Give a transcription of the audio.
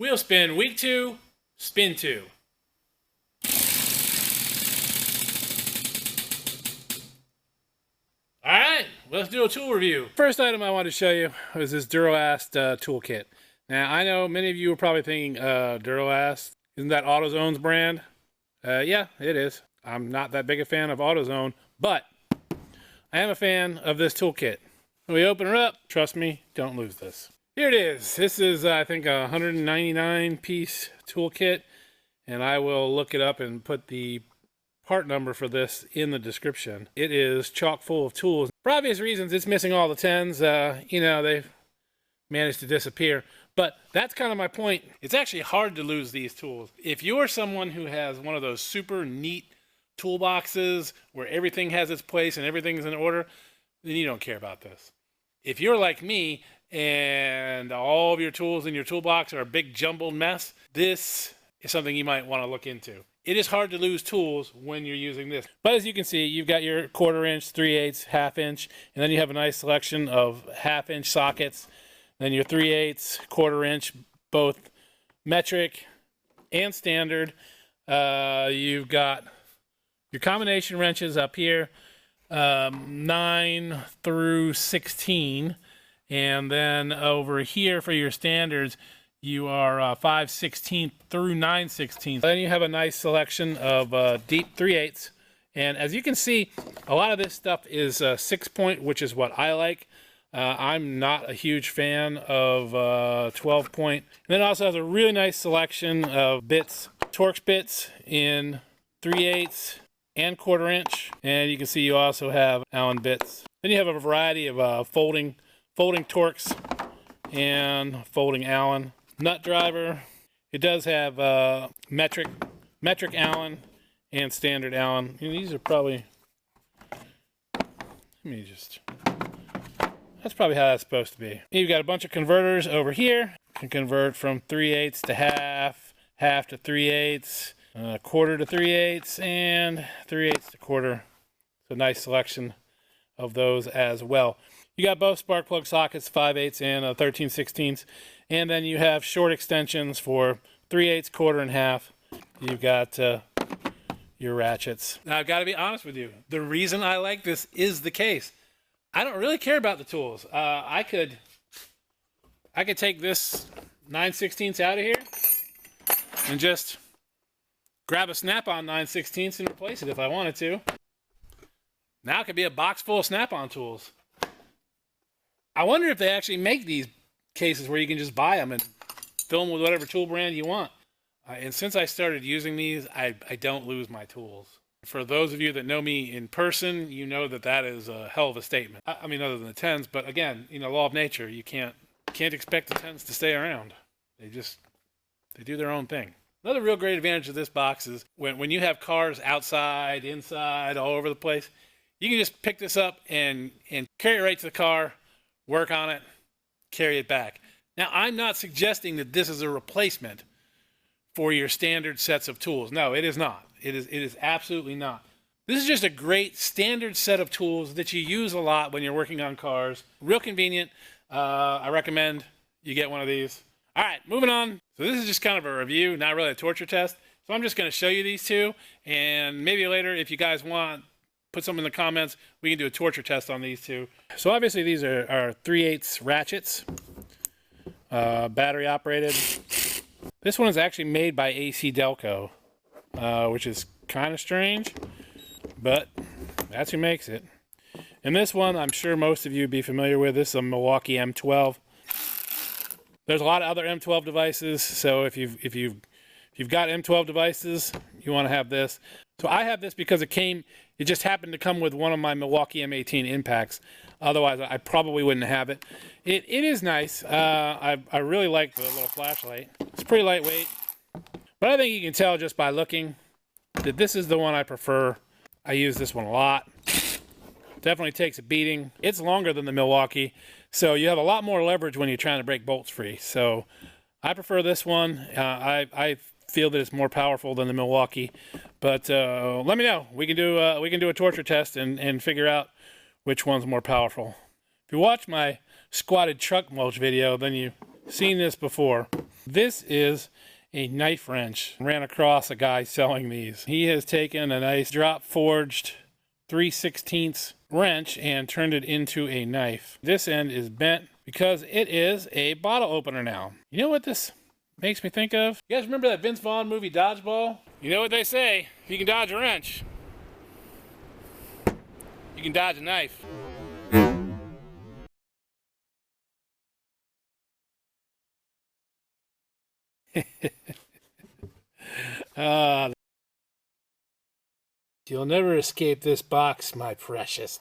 WheelSpin Week 2, Spin 2. Alright, let's do a tool review. First item I wanted to show you was this Duralast toolkit. Now, I know many of you are probably thinking, Duralast, isn't that AutoZone's brand? Yeah, it is. I'm not that big a fan of AutoZone, but I am a fan of this toolkit. When we open her up, trust me, don't lose this. Here it is. This is, I think, a 199 piece toolkit, and I will look it up and put the part number for this in the description. It is chock full of tools. For obvious reasons, it's missing all the 10s. They've managed to disappear. But that's kind of my point. It's actually hard to lose these tools. If you're someone who has one of those super neat toolboxes where everything has its place and everything's in order, then you don't care about this. If you're like me and all of your tools in your toolbox are a big jumbled mess, this is something you might want to look into. It is hard to lose tools when you're using this. But as you can see, you've got your 1/4 inch, 3/8, 1/2 inch, and then you have a nice selection of 1/2 inch sockets. Then your 3/8, 1/4 inch, both metric and standard. You've got your combination wrenches up here, 9 through 16. And then over here for your standards, you are 5/16 through 9/16. Then you have a nice selection of deep 3/8. And as you can see, a lot of this stuff is 6-point, which is what I like. I'm not a huge fan of 12-point. And then it also has a really nice selection of bits, Torx bits in 3/8 and 1/4 inch. And you can see you also have Allen bits. Then you have a variety of folding Torx and folding Allen. Nut driver, it does have metric Allen and standard Allen. And these are probably, that's probably how that's supposed to be. You've got a bunch of converters over here. You can convert from 3/8 to half, half to 3/8, 1/4 to 3/8, and 3/8 to 1/4. So nice selection of those as well. You got both spark plug sockets, 5/8 and 13/16, and then you have short extensions for 3/8, 1/4, and half. You've got your ratchets. Now, I've got to be honest with you. The reason I like this is the case. I don't really care about the tools. I could take this 9/16 out of here and just grab a snap-on 9/16 and replace it if I wanted to. Now it could be a box full of snap-on tools. I wonder if they actually make these cases where you can just buy them and fill them with whatever tool brand you want. And since I started using these, I don't lose my tools. For those of you that know me in person, you know that that is a hell of a statement. I mean, other than the 10s, but again, law of nature, you can't expect the 10s to stay around. They do their own thing. Another real great advantage of this box is when you have cars outside, inside, all over the place, you can just pick this up and carry it right to the car, work on it, carry it back. Now, I'm not suggesting that this is a replacement for your standard sets of tools. No, it is not. It is absolutely not. This is just a great standard set of tools that you use a lot when you're working on cars. Real convenient. I recommend you get one of these. All right, moving on. So this is just kind of a review, not really a torture test. So I'm just going to show you these two, and maybe later, if you guys want, put some in the comments. We can do a torture test on these two. So obviously these are 3/8 ratchets, battery operated. This one is actually made by AC Delco, which is kind of strange, but that's who makes it. And this one, I'm sure most of you would be familiar with. This is a Milwaukee M12. There's a lot of other M12 devices, so if you've got M12 devices, you want to have this. So I have this because it just happened to come with one of my Milwaukee M18 impacts. Otherwise, I probably wouldn't have it. It is nice. I really like the little flashlight. It's pretty lightweight. But I think you can tell just by looking that this is the one I prefer. I use this one a lot. Definitely takes a beating. It's longer than the Milwaukee, so you have a lot more leverage when you're trying to break bolts free. So I prefer this one. I feel that it's more powerful than the Milwaukee, but let me know. We can do a torture test and figure out which one's more powerful. If you watch my squatted truck mulch video, then you've seen this before. This is a knife wrench. Ran across a guy selling these. He has taken a nice drop forged 3/16 wrench and turned it into a knife. This end is bent because it is a bottle opener now. You know what this makes me think of? You guys remember that Vince Vaughn movie Dodgeball? You know what they say, if you can dodge a wrench, you can dodge a knife. You'll never escape this box, my precious.